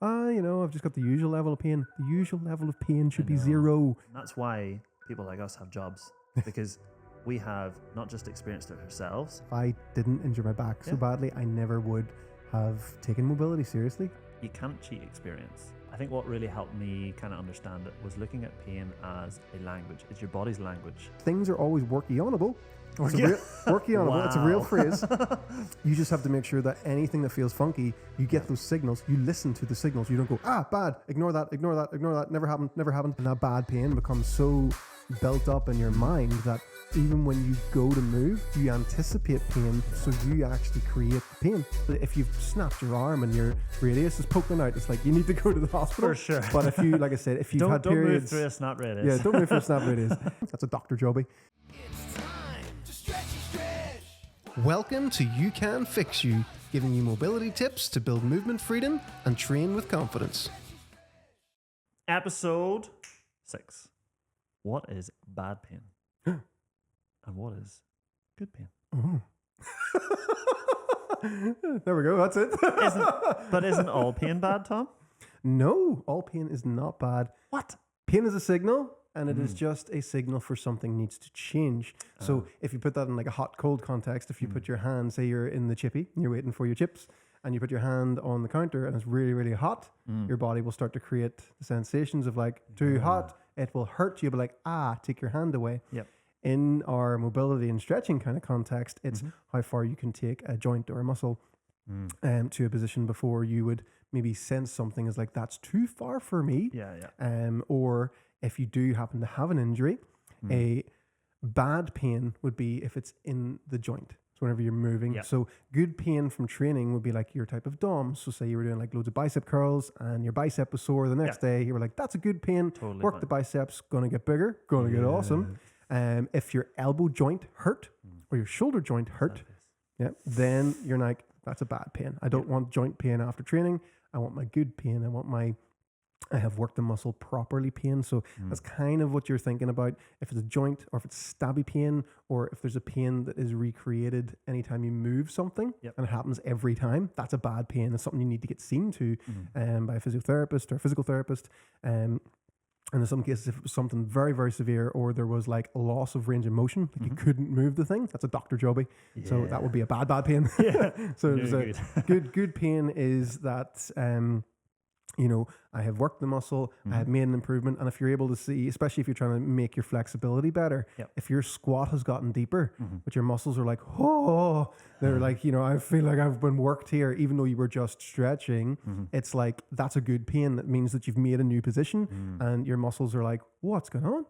I've just got the usual level of pain. The usual level of pain should be know. 0. And that's why people like us have jobs, because we have not just experienced it ourselves. If I didn't injure my back so badly, I never would have taken mobility seriously. You can't cheat experience. I think what really helped me kind of understand it was looking at pain as a language. It's your body's language. Things are always worky-onable. Worky-onable. Wow. It's a real phrase. You just have to make sure that anything that feels funky, you get those signals. You listen to the signals. You don't go, bad. Ignore that. Never happened. And that bad pain becomes so built up in your mind that even when you go to move, you anticipate pain, so you actually create the pain. If you've snapped your arm and your radius is poking out, it's like you need to go to the hospital. For sure. But if you, like I said, if you've had periods... Don't move through a snap radius. Yeah, don't move through a snap radius. That's a doctor jobby. It's time to stretch. Welcome to You Can Fix You, giving you mobility tips to build movement freedom and train with confidence. Episode 6. What is bad pain? And what is good pain? Oh. There we go, that's it. Isn't all pain bad, Tom? No, all pain is not bad. What? Pain is a signal, and it is just a signal for something needs to change. So if you put that in like a hot-cold context, if you put your hand, say you're in the chippy, and you're waiting for your chips, and you put your hand on the counter and it's really, really hot, your body will start to create the sensations of like, too hot, it will hurt you, but like, take your hand away. Yep. In our mobility and stretching kind of context, it's how far you can take a joint or a muscle to a position before you would maybe sense something as like, that's too far for me. Or if you do happen to have an injury, a bad pain would be if it's in the joint. So whenever you're moving. So good pain from training would be like your type of DOM. So say you were doing like loads of bicep curls and your bicep was sore the next day, you were like, that's a good pain. Totally Work fine. the biceps, gonna get bigger, gonna get awesome. If your elbow joint hurt or your shoulder joint hurt, then you're like, that's a bad pain. I don't want joint pain after training. I want my good pain. I have worked the muscle properly pain. So that's kind of what you're thinking about. If it's a joint or if it's stabby pain or if there's a pain that is recreated anytime you move something and it happens every time, that's a bad pain. It's something you need to get seen to by a physiotherapist or a physical therapist. And in some cases, if it was something very, very severe or there was like a loss of range of motion, like you couldn't move the thing, that's a doctor jobby. So that would be a bad pain. So there's good pain is that, I have worked the muscle, I have made an improvement. And if you're able to see, especially if you're trying to make your flexibility better, if your squat has gotten deeper, but your muscles are like, they're like, I feel like I've been worked here, even though you were just stretching, it's like, that's a good pain. That means that you've made a new position and your muscles are like, what's going on?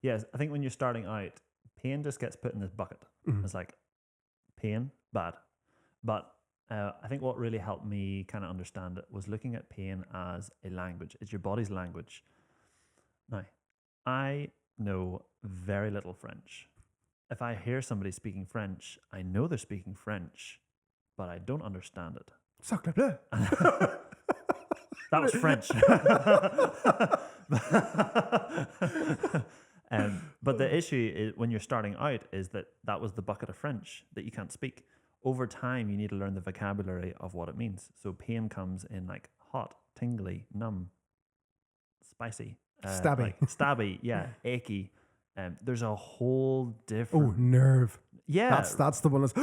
Yes, I think when you're starting out, pain just gets put in this bucket. It's like, pain, bad. But I think what really helped me kind of understand it was looking at pain as a language. It's your body's language. Now, I know very little French. If I hear somebody speaking French, I know they're speaking French, but I don't understand it. Sacre bleu. That was French. But the issue is when you're starting out is that was the bucket of French that you can't speak. Over time, you need to learn the vocabulary of what it means. So pain comes in like hot, tingly, numb, spicy, stabby, achy. There's a whole different nerve. Yeah, that's the one that's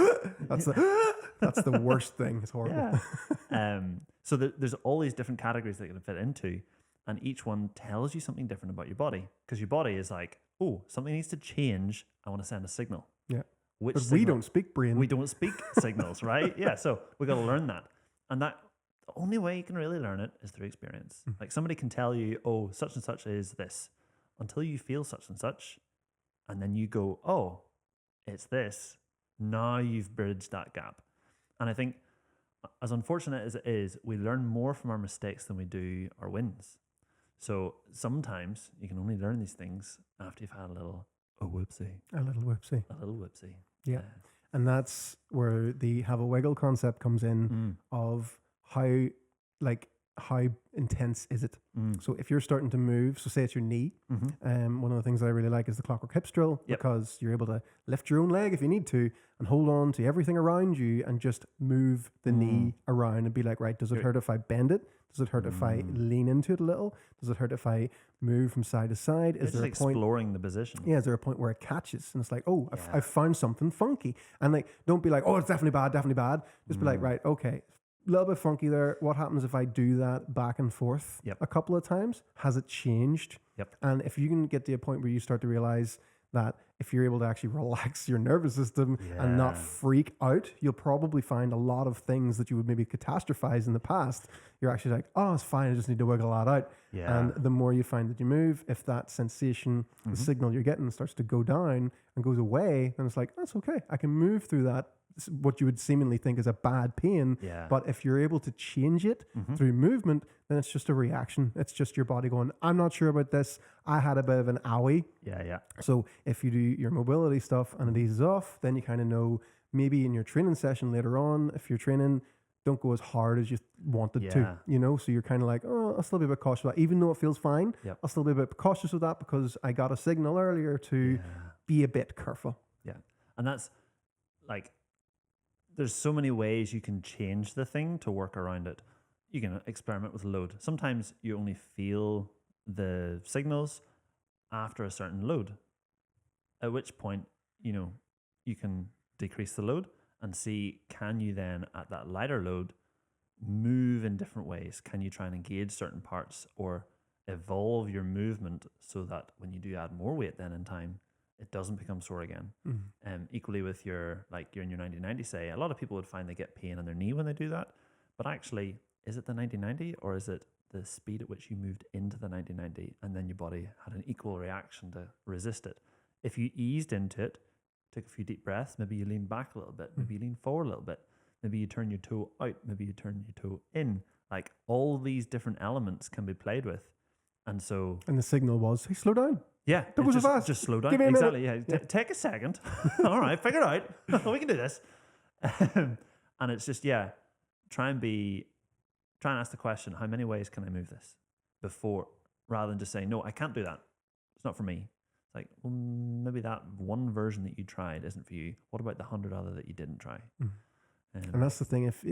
that's the worst thing. It's horrible. So there's all these different categories that you can fit into, and each one tells you something different about your body because your body is like, something needs to change. I want to send a signal. But we don't speak brain. We don't speak signals, right? So we got to learn that. And that the only way you can really learn it is through experience. Like somebody can tell you, such and such is this, until you feel such and such. And then you go, it's this. Now you've bridged that gap. And I think as unfortunate as it is, we learn more from our mistakes than we do our wins. So sometimes you can only learn these things after you've had a little whoopsie. A little whoopsie. Yeah. And that's where the have a wiggle concept comes in of how, like, how intense is it? Mm. So if you're starting to move, so say it's your knee, one of the things that I really like is the clockwork hips drill, Yep. because you're able to lift your own leg if you need to and hold on to everything around you and just move the knee around and be like, right, does it hurt if I bend it? Does it hurt if I lean into it a little? Does it hurt if I move from side to side? Is It's there a point? exploring the position. Yeah, is there a point where it catches and it's like, oh, I've found something funky? And like, don't be like, oh, it's definitely bad, definitely bad. Just be like, right, okay, a little bit funky there. What happens if I do that back and forth a couple of times? Has it changed? Yep. And if you can get to a point where you start to realize that if you're able to actually relax your nervous system and not freak out, you'll probably find a lot of things that you would maybe catastrophize in the past. You're actually like, oh, it's fine. I just need to wiggle that out. Yeah. And the more you find that you move, if that sensation, the signal you're getting starts to go down and goes away, then it's like, that's okay. I can move through that, what you would seemingly think is a bad pain. Yeah. But if you're able to change it through movement, then it's just a reaction. It's just your body going, I'm not sure about this. I had a bit of an owie. Yeah. So if you do your mobility stuff and it eases off, then you kind of know maybe in your training session later on, if you're training, don't go as hard as you wanted to, you know? So you're kind of like, oh, I'll still be a bit cautious with that. Even though it feels fine, I'll still be a bit cautious with that because I got a signal earlier to be a bit careful. Yeah. And that's like, there's so many ways you can change the thing to work around it. You can experiment with load. Sometimes you only feel the signals after a certain load, at which point, you know, you can decrease the load and see, can you then at that lighter load move in different ways? Can you try and engage certain parts or evolve your movement so that when you do add more weight then in time, it doesn't become sore again. Equally with your, like you're in your 90-90 say, a lot of people would find they get pain in their knee when they do that. But actually, is it the 90-90 or is it the speed at which you moved into the 90-90 and then your body had an equal reaction to resist it? If you eased into it, took a few deep breaths, maybe you lean back a little bit, maybe you lean forward a little bit, maybe you turn your toe out, maybe you turn your toe in. Like all these different elements can be played with. And so... And the signal was, hey, slow down. Yeah, Don't go so fast. Just slow down. Give me a Exactly. minute. Yeah. Take a second. All right, figure it out. We can do this. And it's just try and ask the question: how many ways can I move this before, rather than just saying no, I can't do that. It's not for me. It's like, well, maybe that one version that you tried isn't for you. What about the 100 other that you didn't try? And that's the thing. If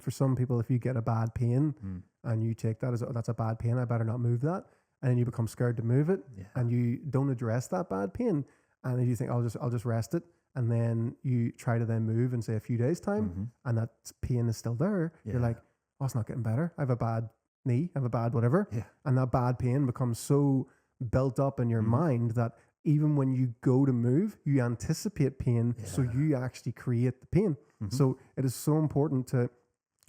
for some people, if you get a bad pain and you take that as that's a bad pain, I better not move that. And then you become scared to move it, and you don't address that bad pain, and you think I'll just rest it, and then you try to then move in say a few days time, and that pain is still there. You're like, oh, it's not getting better. I have a bad knee, I have a bad whatever, and that bad pain becomes so built up in your mind that even when you go to move, you anticipate pain, so you actually create the pain. So it is so important to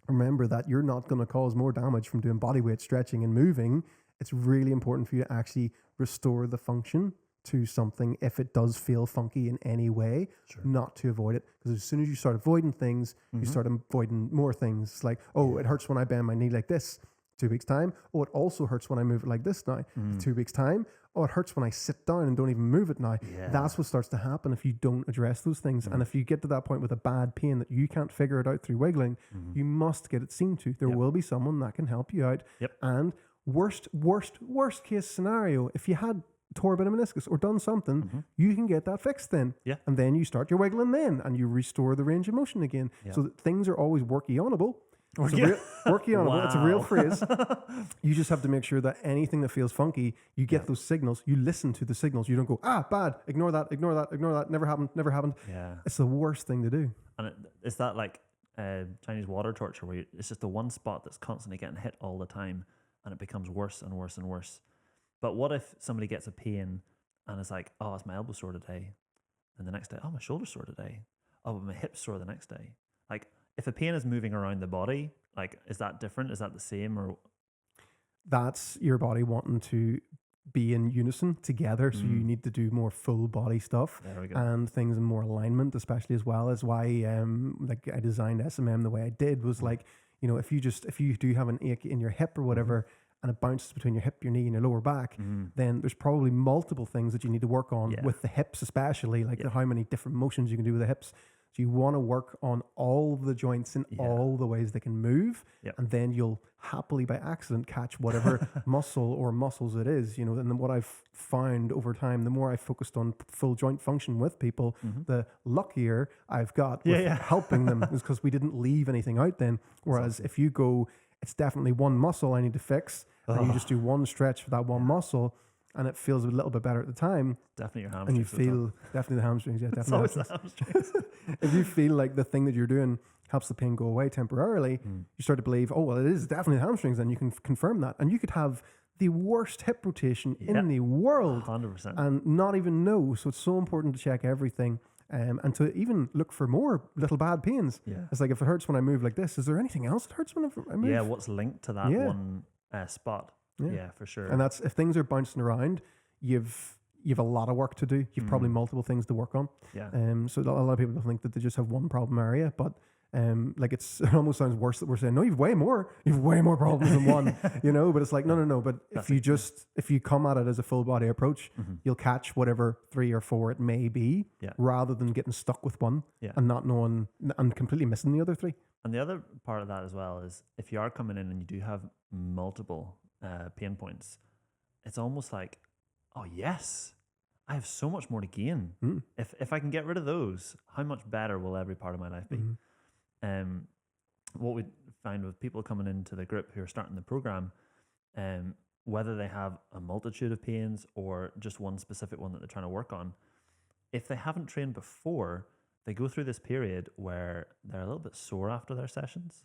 remember that you're not going to cause more damage from doing body weight stretching and moving. It's really important for you to actually restore the function to something if it does feel funky in any way, not to avoid it. Because as soon as you start avoiding things, you start avoiding more things. It's like, oh, it hurts when I bend my knee like this, 2 weeks time. Oh, it also hurts when I move it like this now, 2 weeks time. Oh, it hurts when I sit down and don't even move it now. That's what starts to happen if you don't address those things. And if you get to that point with a bad pain that you can't figure it out through wiggling, you must get it seen to. There will be someone that can help you out. And worst case scenario, if you had tore a bit of meniscus or done something, you can get that fixed then. And then you start your wiggling then and you restore the range of motion again. So that things are always workionable. Workionable. It's a real phrase. You just have to make sure that anything that feels funky, you get those signals, you listen to the signals. You don't go, bad, ignore that, never happened. It's the worst thing to do. And it's that like Chinese water torture where it's just the one spot that's constantly getting hit all the time. And it becomes worse and worse and worse. But what if somebody gets a pain and it's like, oh, it's my elbow sore today. And the next day, oh, my shoulder's sore today. Oh, but my hip's sore the next day. Like, if a pain is moving around the body, like, is that different? Is that the same? Or that's your body wanting to be in unison together. So you need to do more full body stuff and things in more alignment, especially as well as why like I designed SMM the way I did was like, you know, if you do have an ache in your hip or whatever, and it bounces between your hip, your knee, and your lower back, then there's probably multiple things that you need to work on with the hips, especially like how many different motions you can do with the hips. So you want to work on all the joints in all the ways they can move, and then you'll happily by accident catch whatever muscle or muscles it is, And then what I've found over time, the more I focused on full joint function with people, the luckier I've got with helping them, is because we didn't leave anything out then. Whereas if you go, it's definitely one muscle I need to fix, and you just do one stretch for that one muscle, and it feels a little bit better at the time. Definitely your hamstrings. And you feel, definitely the hamstrings, definitely. It's always the hamstrings. If you feel like the thing that you're doing helps the pain go away temporarily, you start to believe, oh, well, it is definitely the hamstrings, and you can confirm that. And you could have the worst hip rotation in the world 100%. and not even know. So it's so important to check everything. And to even look for more little bad pains. It's like, if it hurts when I move like this, is there anything else that hurts when I move? Yeah, what's linked to that one spot? Yeah, for sure. And that's, if things are bouncing around, you've a lot of work to do. You've probably multiple things to work on. Yeah. So a lot of people think that they just have one problem area, but like it almost sounds worse that we're saying, no, you've way more problems than one, but it's like, no. But if you come at it as a full body approach, you'll catch whatever 3 or 4 it may be, rather than getting stuck with one and not knowing and completely missing the other 3. And the other part of that as well is, if you are coming in and you do have multiple pain points, it's almost like, oh yes, I have so much more to gain. If I can get rid of those, how much better will every part of my life be? What we find with people coming into the group who are starting the program, whether they have a multitude of pains or just one specific one that they're trying to work on, if they haven't trained before, they go through this period where they're a little bit sore after their sessions.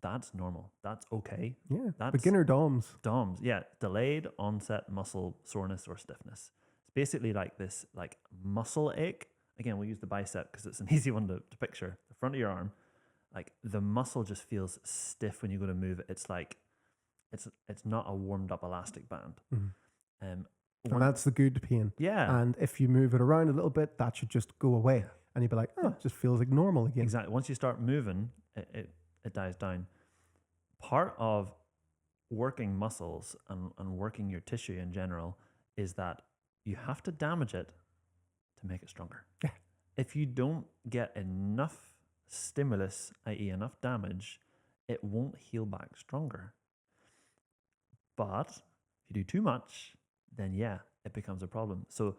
That's normal. That's okay. Yeah, that's beginner DOMS. DOMS, yeah. Delayed onset muscle soreness or stiffness. It's basically like this, like muscle ache. Again, we'll use the bicep because it's an easy one to picture. The front of your arm, like the muscle just feels stiff when you go to move it. It's like, it's not a warmed up elastic band. And that's the good pain. Yeah. And if you move it around a little bit, that should just go away. And you'd be like, oh, it just feels like normal again. Exactly. Once you start moving, it dies down. Part of working muscles and working your tissue in general is that you have to damage it to make it stronger. Yeah. If you don't get enough stimulus, i.e. enough damage, it won't heal back stronger. But if you do too much, then it becomes a problem. So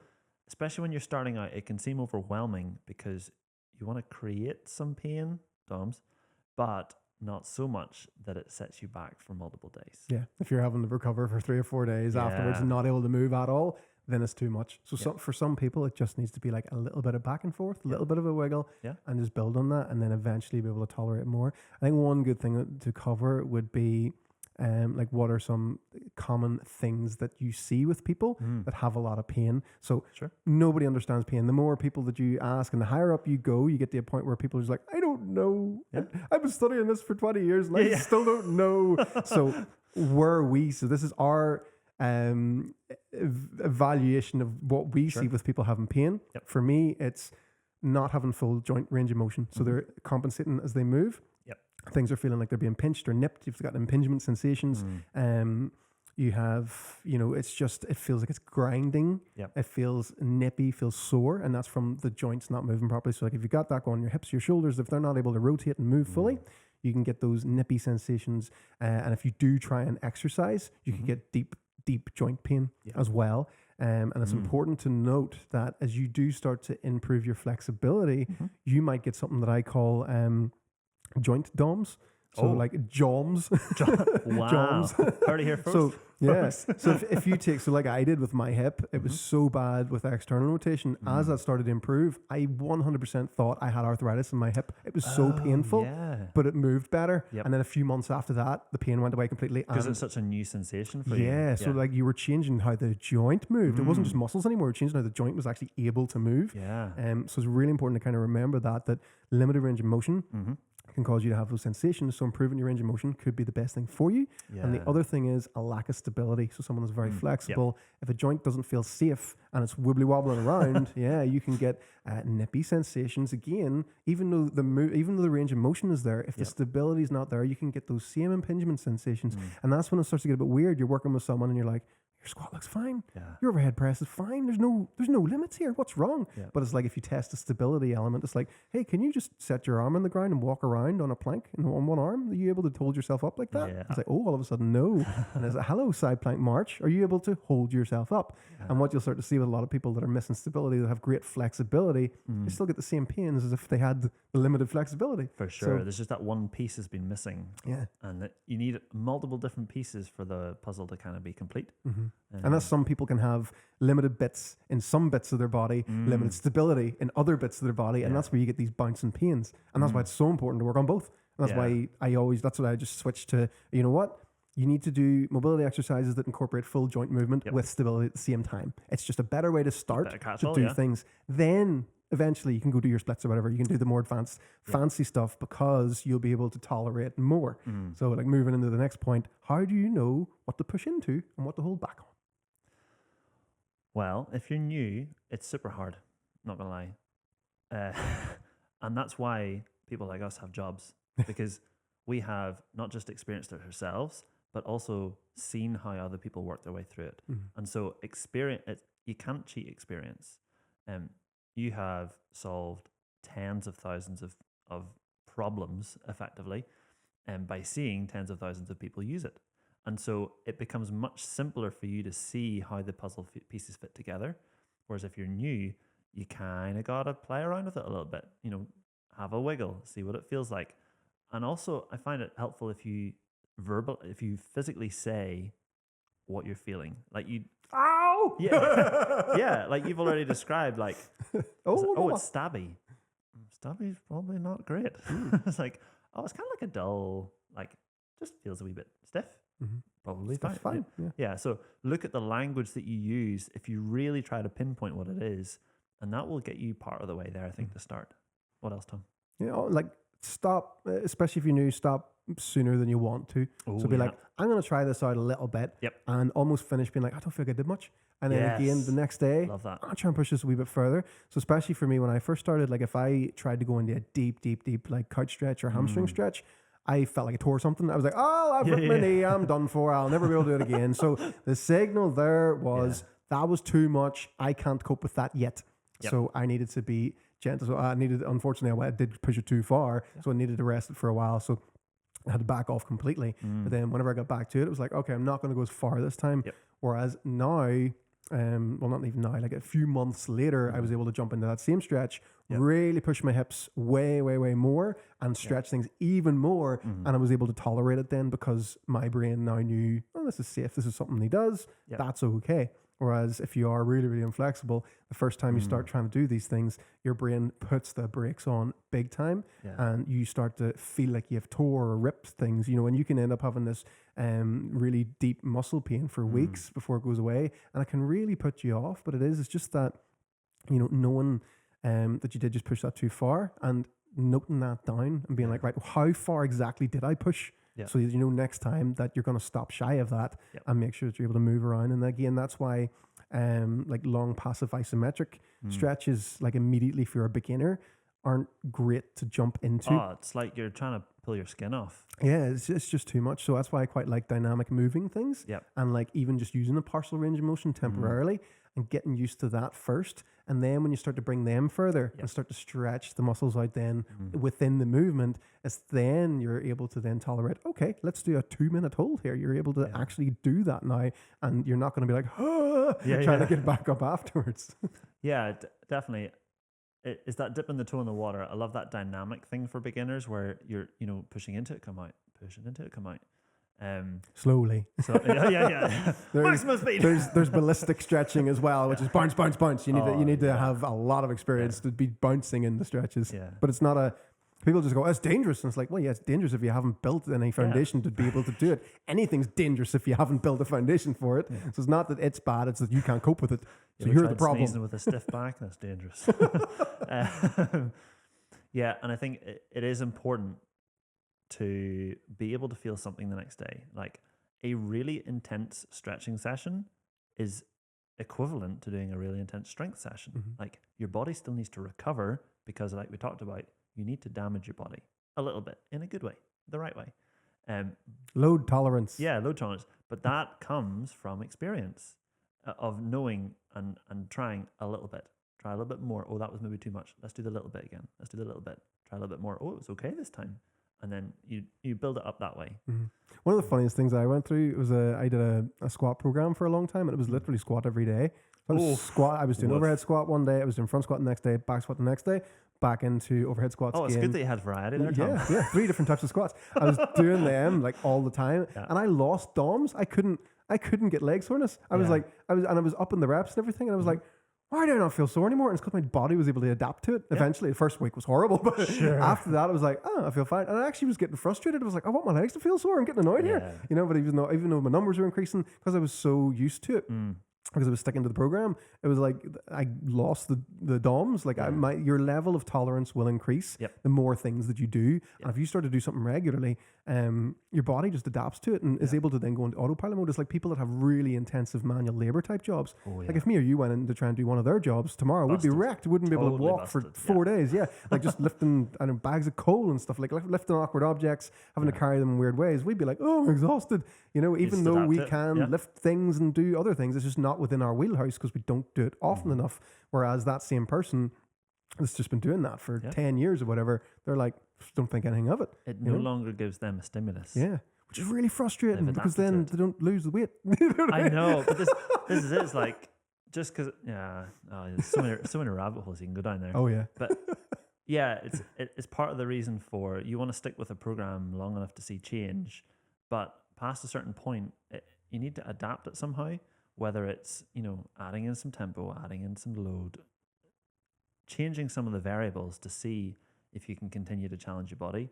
especially when you're starting out, it can seem overwhelming because you want to create some pain, DOMS, but not so much that it sets you back for multiple days. Yeah. If you're having to recover for 3 or 4 days afterwards and not able to move at all, then it's too much. So for some people, it just needs to be like a little bit of back and forth, a little bit of a wiggle, and just build on that, and then eventually be able to tolerate more. I think one good thing to cover would be like, what are some common things that you see with people that have a lot of pain? So nobody understands pain. The more people that you ask and the higher up you go, you get to a point where people are just like, I don't know. I've been studying this for 20 years and I still don't know. So so this is our evaluation of what we see with people having pain. For me, it's not having full joint range of motion. So they're compensating as they move. Things are feeling like they're being pinched or nipped. You've got impingement sensations. You have, it feels like it's grinding. It feels nippy, feels sore, and that's from the joints not moving properly. So like, if you've got that going, your hips, your shoulders, if they're not able to rotate and move fully, you can get those nippy sensations. And if you do try and exercise, you can get deep joint pain as well. And it's important to note that as you do start to improve your flexibility, you might get something that I call joint DOMs. So like JOMs. Wow. JOMs. Heard it here first. So so if you take, so like I did with my hip, it was so bad with external rotation. As that started to improve, I 100% thought I had arthritis in my hip. It was so painful, but it moved better. And then a few months after that, the pain went away completely. Because it's such a new sensation for you. So like, you were changing how the joint moved. It wasn't just muscles anymore. You were changing how the joint was actually able to move. So it's really important to kind of remember that limited range of motion can cause you to have those sensations. So improving your range of motion could be the best thing for you. And the other thing is a lack of stability. So someone who's very flexible, if a joint doesn't feel safe and it's wibbly wobbling around, you can get nippy sensations again. Even though the range of motion is there, if the stability is not there, you can get those same impingement sensations. And that's when it starts to get a bit weird. You're working with someone and you're like, your squat looks fine. Yeah. Your overhead press is fine. There's no limits here. What's wrong? Yeah. But it's like if you test the stability element, it's like, hey, can you just set your arm on the ground and walk around on a plank on one arm? Are you able to hold yourself up like that? Yeah. It's like, oh, all of a sudden, no. And it's a hello, side plank march. Are you able to hold yourself up? Yeah. And what you'll start to see with a lot of people that are missing stability, that have great flexibility, they still get the same pains as if they had the limited flexibility. For sure. So, There's just that one piece has been missing. yeah. And that you need multiple different pieces for the puzzle to kind of be complete. And that's some people can have limited bits in some bits of their body, limited stability in other bits of their body, and that's where you get these bouncing pains. And that's why it's so important to work on both. And that's why that's what I just switched to, you know what? You need to do mobility exercises that incorporate full joint movement with stability at the same time. It's just a better way to start to do things. Then eventually you can go do your splits or whatever. You can do the more advanced, fancy stuff because you'll be able to tolerate more. So like moving into the next point, how do you know what to push into and what to hold back on? Well, if you're new, it's super hard. Not gonna lie, and that's why people like us have jobs, because we have not just experienced it ourselves, but also seen how other people work their way through it. And so you can't cheat experience. You have solved tens of thousands of problems effectively, by seeing tens of thousands of people use it. And so it becomes much simpler for you to see how the puzzle pieces fit together. Whereas if you're new, you kind of got to play around with it a little bit, have a wiggle, see what it feels like. And also I find it helpful if you physically say what you're feeling. Like Ow! Yeah. Yeah. Like you've already described, like, it's stabby. Stabby's probably not great. It's like, it's kind of like a dull, like, just feels a wee bit stiff. Probably fine. Yeah. So look at the language that you use if you really try to pinpoint what it is, and that will get you part of the way there, I think, to start. What else, Tom? Like stop, especially if you're new, stop sooner than you want to. So be like, I'm going to try this out a little bit and almost finish being like, I don't feel like I did much. And then again, the next day, love that. I'll try and push this a wee bit further. So especially for me, when I first started, like if I tried to go into a deep, like couch stretch or hamstring stretch, I felt like I tore something. I was like, I've ripped my knee. I'm done for. I'll never be able to do it again. So the signal there was that was too much. I can't cope with that yet. So I needed to be gentle. So unfortunately, I did push it too far. So I needed to rest it for a while. So I had to back off completely. But then whenever I got back to it, it was like, okay, I'm not going to go as far this time. Whereas now, not even now, like a few months later, I was able to jump into that same stretch, really push my hips way more and stretch things even more. And I was able to tolerate it then because my brain now knew, this is safe. This is something he does. That's okay. Whereas if you are really, really inflexible, the first time you start trying to do these things, your brain puts the brakes on big time and you start to feel like you have tore or ripped things, and you can end up having this really deep muscle pain for weeks before it goes away. And it can really put you off, but it's just that, knowing that you did just push that too far and noting that down and being like, right, how far exactly did I push? So next time that you're going to stop shy of that and make sure that you're able to move around. And again, that's why like long passive isometric stretches, like immediately if you're a beginner, aren't great to jump into. It's like you're trying to pull your skin off. Yeah, it's just too much. So that's why I quite like dynamic moving things. And like even just using a partial range of motion temporarily and getting used to that first. And then when you start to bring them further and start to stretch the muscles out then within the movement, it's then you're able to then tolerate, okay, let's do a 2-minute hold here. You're able to actually do that now. And you're not going to be like, trying to get back up afterwards. Definitely. Is that dipping the toe in the water? I love that dynamic thing for beginners where you're, pushing into it, come out, pushing into it, come out. Slowly. So maximum speed. There's ballistic stretching as well, which is bounce. You need to have a lot of experience to be bouncing in the stretches. But it's not people just go, it's dangerous. And it's like, well, it's dangerous if you haven't built any foundation to be able to do it. Anything's dangerous if you haven't built a foundation for it. So it's not that it's bad, it's that you can't cope with it. So you're the problem. Sneezing with a stiff back, that's dangerous. And I think it is important to be able to feel something the next day. Like a really intense stretching session is equivalent to doing a really intense strength session. Like your body still needs to recover because, like we talked about, you need to damage your body a little bit in a good way, the right way. Load tolerance. Yeah, load tolerance. But that comes from experience. of knowing and trying a little bit. Try a little bit more. Oh, that was maybe too much. Let's do the little bit again. Let's do the little bit. Try a little bit more. Oh, it was okay this time. And then you build it up that way. Mhm. One of the funniest things I went through was I did a squat program for a long time, and it was literally squat every day. So I was doing Woof. overhead squat one day, I was doing front squat the next day, back squat the next day, back into overhead squats Oh, it's again. good that you had variety there, Tom. Yeah, 3 different types of squats. I was doing them like all the time, Yeah. and I lost DOMs. I couldn't get leg soreness. I was Yeah. I was up in the reps and everything, and I was like, why do I not feel sore anymore? And it's because my body was able to adapt to it. Eventually, the first week was horrible, but after that, I was like, oh, I feel fine. And I actually was getting frustrated. I was like, I want my legs to feel sore. I'm getting annoyed here, But even though my numbers were increasing, because I was so used to it. Because I was sticking to the program, it was like I lost the DOMs. Like your level of tolerance will increase the more things that you do. And if you start to do something regularly, your body just adapts to it and is able to then go into autopilot mode. It's like people that have really intensive manual labor type jobs. Like if me or you went in to try and do one of their jobs tomorrow, we'd be wrecked. We wouldn't be able to walk for 4 days. Yeah, like just lifting bags of coal and stuff, like lifting awkward objects, having to carry them in weird ways. We'd be like, oh, I'm exhausted. Even though we can lift things and do other things, it's just not within our wheelhouse because we don't do it often enough. Whereas that same person that's just been doing that for 10 years or whatever, they're like, don't think anything of it. It no longer gives them a stimulus. Yeah, which is really frustrating because then they don't lose the weight. I know, but this is it. It's like, just because, there's so many rabbit holes you can go down there. Oh, yeah. But yeah, it's part of the reason for you want to stick with a program long enough to see change, but past a certain point, you need to adapt it somehow. Whether it's adding in some tempo, adding in some load, changing some of the variables to see if you can continue to challenge your body,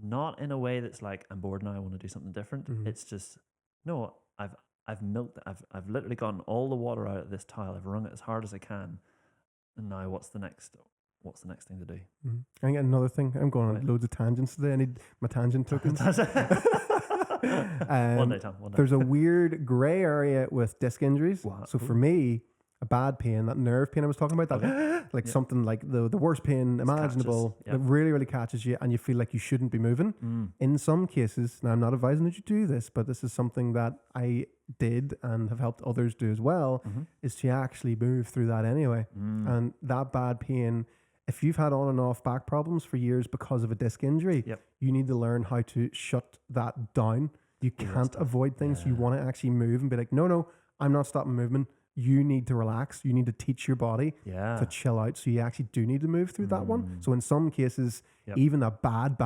not in a way that's like, I'm bored now, I want to do something different. It's just, no, I've milked it. I've literally gotten all the water out of this tile. I've wrung it as hard as I can, and now what's the next thing to do? I got another thing. I'm going on loads of tangents today. I need my tangent tokens. One day, Tom. One day. There's a weird gray area with disc injuries. Wow. So for me, a bad pain, that nerve pain I was talking about, that something like the worst pain imaginable, that really, really catches you and you feel like you shouldn't be moving. In some cases, now I'm not advising that you do this, but this is something that I did and have helped others do as well, is to actually move through that anyway. And that bad pain, if you've had on and off back problems for years because of a disc injury, you need to learn how to shut that down. You can't avoid things. You want to actually move and be like, no, I'm not stopping movement. You need to relax. You need to teach your body to chill out. So you actually do need to move through that one. So in some cases, even a bad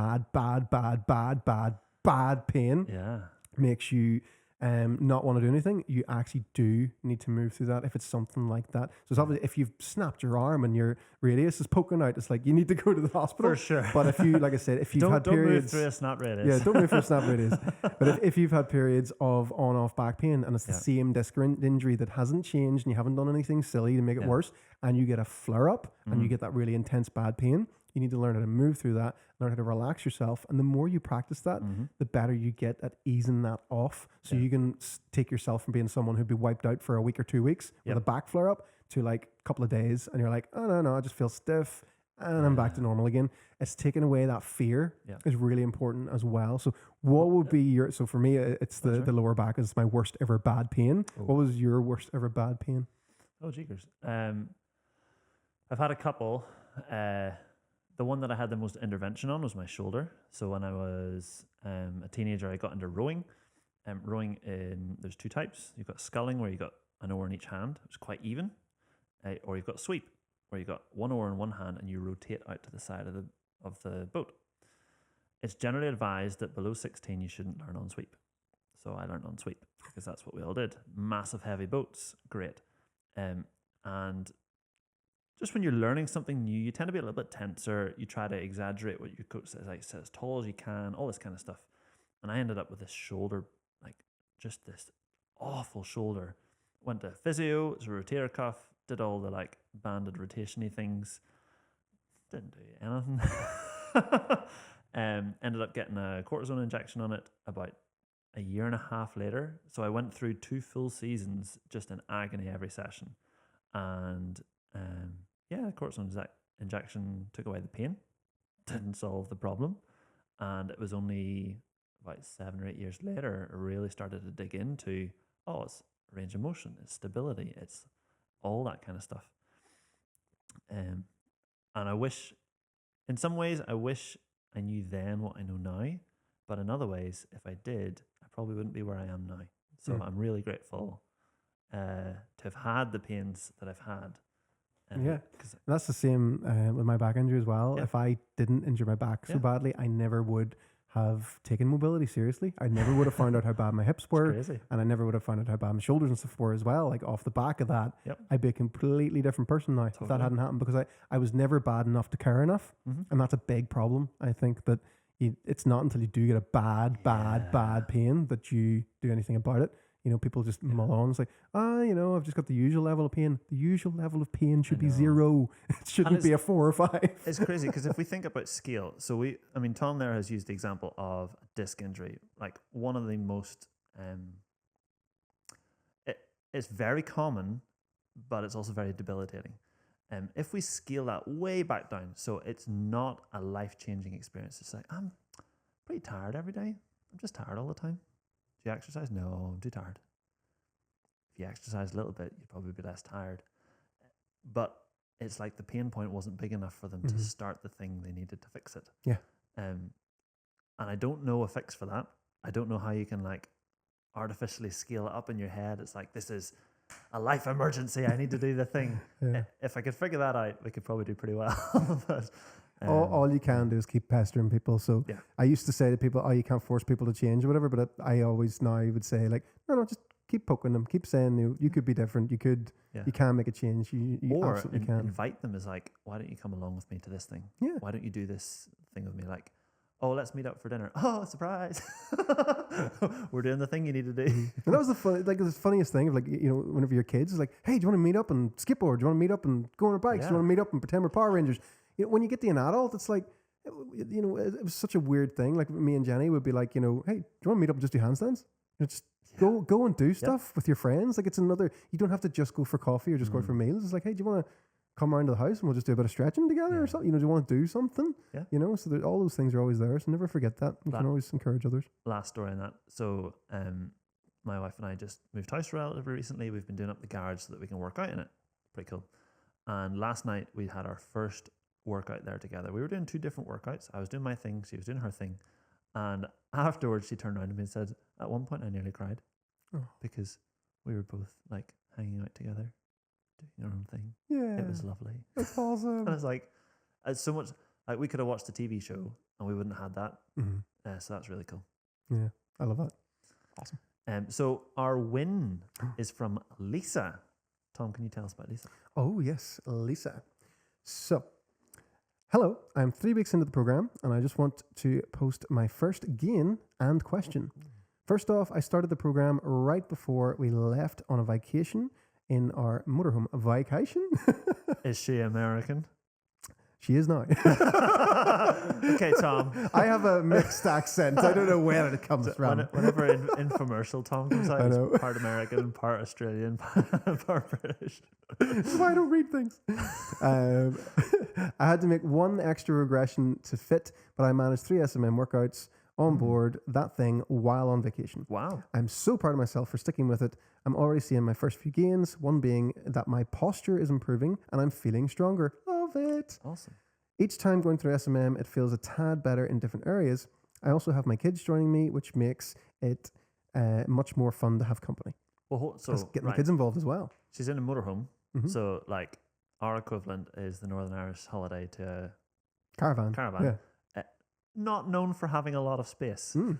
pain makes you not want to do anything. You actually do need to move through that if it's something like that. So it's obviously, if you've snapped your arm and your radius is poking out, it's like you need to go to the hospital. For sure. But if you, like I said, if you've had periods... Don't move through a snap radius. Yeah, don't move through a snap radius. But if you've had periods of on-off back pain and it's the same disc injury that hasn't changed and you haven't done anything silly to make it worse, and you get a flare-up and you get that really intense bad pain, you need to learn how to move through that, learn how to relax yourself. And the more you practice that, the better you get at easing that off. So you can take yourself from being someone who'd be wiped out for a week or 2 weeks with a back flare up to like a couple of days. And you're like, oh, no, I just feel stiff and I'm back to normal again. It's taking away that fear is really important as well. So what would be your, so for me, it's the lower back is my worst ever bad pain. What was your worst ever bad pain? Oh, jeekers. I've had a couple. The one that I had the most intervention on was my shoulder. So when I was a teenager, I got into rowing. Rowing there's 2 types. You've got sculling, where you got an oar in each hand, which is quite even, or you've got sweep, where you got one oar in one hand and you rotate out to the side of the boat. It's generally advised that below 16 you shouldn't learn on sweep. So I learned on sweep because that's what we all did. Massive heavy boats, great. And just when you're learning something new, you tend to be a little bit tenser. You try to exaggerate what your coach says, like say as tall as you can, all this kind of stuff. And I ended up with this shoulder, like just this awful shoulder. Went to physio, it was a rotator cuff, did all the like banded rotation-y things. Didn't do anything. Ended up getting a cortisone injection on it about a year and a half later. So I went through 2 full seasons just in agony every session. And the cortisone injection took away the pain, didn't solve the problem. And it was only about 7 or 8 years later, I really started to dig into, range of motion, it's stability, it's all that kind of stuff. And I wish, in some ways, I wish I knew then what I know now. But in other ways, if I did, I probably wouldn't be where I am now. So I'm really grateful to have had the pains that I've had. Yeah, that's the same with my back injury as well. Yeah. If I didn't injure my back so badly, I never would have taken mobility seriously. I never would have found out how bad my hips were, crazy. and I never would have found out how bad my shoulders and stuff were as well. Like off the back of that, I'd be a completely different person now if that hadn't happened, because I was never bad enough to care enough, and that's a big problem. I think that it's not until you do get a bad pain that you do anything about it. You know, people just mull on. It's like, I've just got the usual level of pain. The usual level of pain should be 0. It shouldn't be a 4 or 5. It's crazy because if we think about scale, so Tom there has used the example of a disc injury, like one of the most, it's very common, but it's also very debilitating. If we scale that way back down, so it's not a life-changing experience. It's like, I'm pretty tired every day. I'm just tired all the time. Do you exercise? No, I'm too tired. If you exercise a little bit, you'd probably be less tired. But it's like the pain point wasn't big enough for them to start the thing they needed to fix it. Yeah. And I don't know a fix for that. I don't know how you can like artificially scale it up in your head. It's like, this is a life emergency. I need to do the thing. If I could figure that out, we could probably do pretty well. But all you can do is keep pestering people. So I used to say to people, you can't force people to change or whatever. But I always now would say like, no, just keep poking them. Keep saying you could be different. You could, you can make a change. You or absolutely can. Invite them as like, why don't you come along with me to this thing? Yeah. Why don't you do this thing with me? Like, oh, let's meet up for dinner. Oh, surprise. We're doing the thing you need to do. And that was the funniest thing of like, whenever your kids is like, hey, do you want to meet up and skateboard? Do you want to meet up and go on our bikes? Do you want to meet up and pretend we're Power Rangers? When you get to an adult, it's like, it was such a weird thing. Like me and Jenny would be like, hey, do you want to meet up and just do handstands? Just go and do stuff with your friends. Like it's another, you don't have to just go for coffee or just go out for meals. It's like, hey, do you want to come around to the house and we'll just do a bit of stretching together or something? Do you want to do something? Yeah. So all those things are always there. So never forget that. You can always encourage others. Last story on that. So my wife and I just moved house relatively recently. We've been doing up the garage so that we can work out in it. Pretty cool. And last night we had our first workout there together. We were doing 2 different workouts. I was doing my thing, she was doing her thing. And afterwards she turned around to me and said, at one point I nearly cried because we were both like hanging out together, doing our own thing. Yeah. It was lovely. That's awesome. And I was like, it's so much, like we could have watched a TV show and we wouldn't have had that. So that's really cool. Yeah, I love that. Awesome. So our win is from Lisa. Tom, can you tell us about Lisa? Oh, yes, Lisa. So, hello, I'm 3 weeks into the program and I just want to post my first gain and question. First off, I started the program right before we left on a vacation in our motorhome. Vacation? Is she American? She is now. Okay, Tom. I have a mixed accent. I don't know where it comes from. Whenever infomercial Tom comes out, he's part American, part Australian, part British. That's why I don't read things. I had to make 1 extra regression to fit, but I managed 3 SMM workouts on board that thing while on vacation. Wow. I'm so proud of myself for sticking with it. I'm already seeing my first few gains, one being that my posture is improving and I'm feeling stronger. Love it. Awesome. Each time going through SMM, it feels a tad better in different areas. I also have my kids joining me, which makes it much more fun to have company. Well, so getting the kids involved as well. She's in a motorhome. So like our equivalent is the Northern Irish holiday to Caravan. Yeah. Not known for having a lot of space. You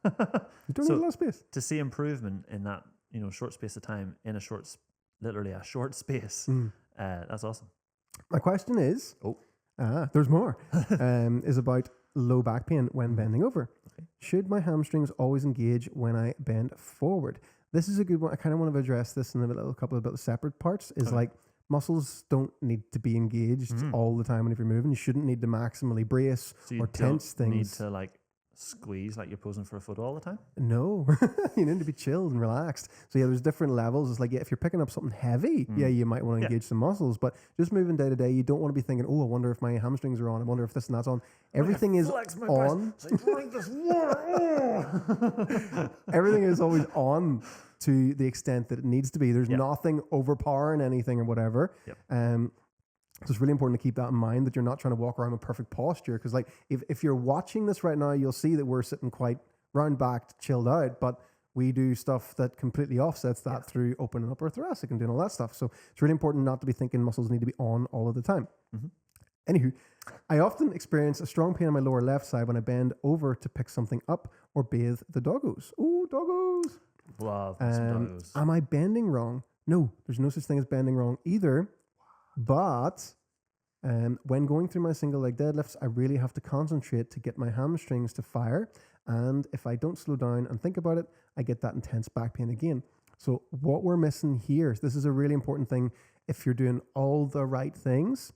don't need a lot of space. To see improvement in that, short space of time in literally a short space, that's awesome. My question is, there's more, is about low back pain when bending over. Okay. Should my hamstrings always engage when I bend forward? This is a good one. I kind of want to address this in a couple of separate parts. Is like muscles don't need to be engaged all the time whenever you're moving. You shouldn't need to maximally brace or tense things. Need to like squeeze like you're posing for a photo all the time? No, you need to be chilled and relaxed. So yeah, there's different levels. It's like, yeah, if you're picking up something heavy, yeah, you might want to engage some muscles, but just moving day to day, you don't want to be thinking, oh, I wonder if my hamstrings are on. I wonder if this and that's on. Everything is on. Everything is always on to the extent that it needs to be. There's nothing overpowering anything or whatever. So it's really important to keep that in mind, that you're not trying to walk around with perfect posture. Because like if you're watching this right now, you'll see that we're sitting quite round backed, chilled out, but we do stuff that completely offsets that through opening up our thoracic and doing all that stuff. So it's really important not to be thinking muscles need to be on all of the time. Anywho, I often experience a strong pain on my lower left side when I bend over to pick something up or bathe the doggos. Ooh, doggos. Love some doggos. Am I bending wrong? No, there's no such thing as bending wrong either. But when going through my single leg deadlifts, I really have to concentrate to get my hamstrings to fire. And if I don't slow down and think about it, I get that intense back pain again. So what we're missing here, this is a really important thing. If you're doing all the right things,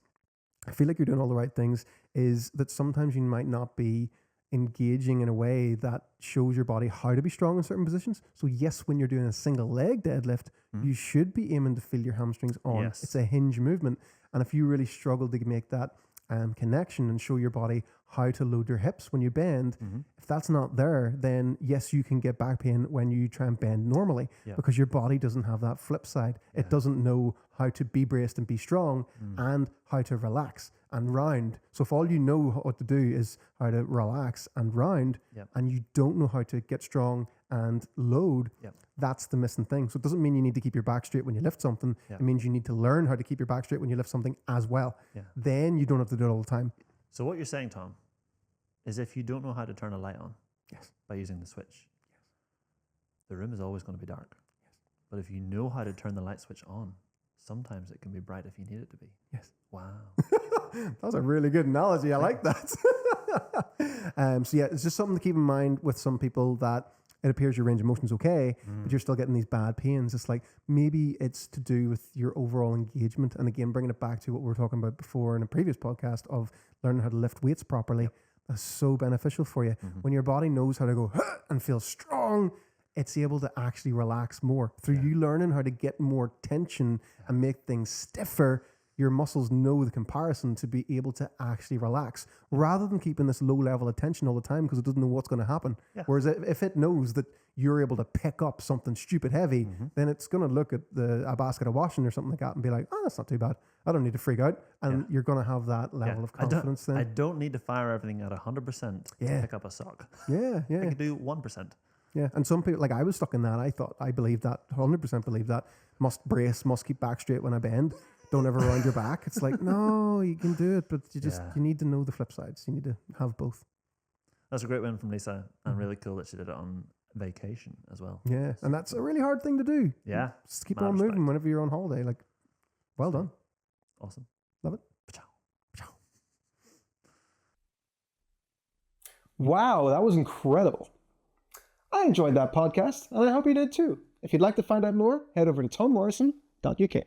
I feel like you're doing all the right things, is that sometimes you might not be engaging in a way that shows your body how to be strong in certain positions. So yes, when you're doing a single leg deadlift, you should be aiming to feel your hamstrings on. Yes. It's a hinge movement. And if you really struggle to make that connection and show your body how to load your hips when you bend, if that's not there, then yes, you can get back pain when you try and bend normally because your body doesn't have that flip side. It doesn't know how to be braced and be strong and how to relax and round. So if all you know what to do is how to relax and round and you don't know how to get strong and load, that's the missing thing. So it doesn't mean you need to keep your back straight when you lift something. It means you need to learn how to keep your back straight when you lift something as well. Then you don't have to do it all the time. So what you're saying, Tom, is if you don't know how to turn a light on by using the switch, the room is always going to be dark. But if you know how to turn the light switch on, sometimes it can be bright if you need it to be. Wow. That was a really good analogy. I like that. So yeah, it's just something to keep in mind with some people, that it appears your range of motion's okay, but you're still getting these bad pains. It's like, maybe it's to do with your overall engagement. And again, bringing it back to what we were talking about before in a previous podcast of learning how to lift weights properly. That's so beneficial for you. When your body knows how to go and feel strong, it's able to actually relax more. Through you learning how to get more tension and make things stiffer, your muscles know the comparison to be able to actually relax, rather than keeping this low level of tension all the time because it doesn't know what's going to happen. Whereas if it knows that you're able to pick up something stupid heavy, then it's going to look at a basket of washing or something like that and be like, oh, that's not too bad. I don't need to freak out. And you're going to have that level of confidence I then. don't need to fire everything at 100% to pick up a sock. Yeah. I can do 1%. Yeah, and some people, like I was stuck in that. I believed that, 100% believed that. Must brace, must keep back straight when I bend. Don't ever round your back. It's like, no, you can do it, but you need to know the flip sides. You need to have both. That's a great win from Lisa, and really cool that she did it on vacation as well. Yeah, and that's a really hard thing to do. Yeah. Just keep Mad on respect. moving whenever you're on holiday. Like, well done. Awesome. Love it. Wow, that was incredible. I enjoyed that podcast, and I hope you did too. If you'd like to find out more, head over to tommorrison.uk.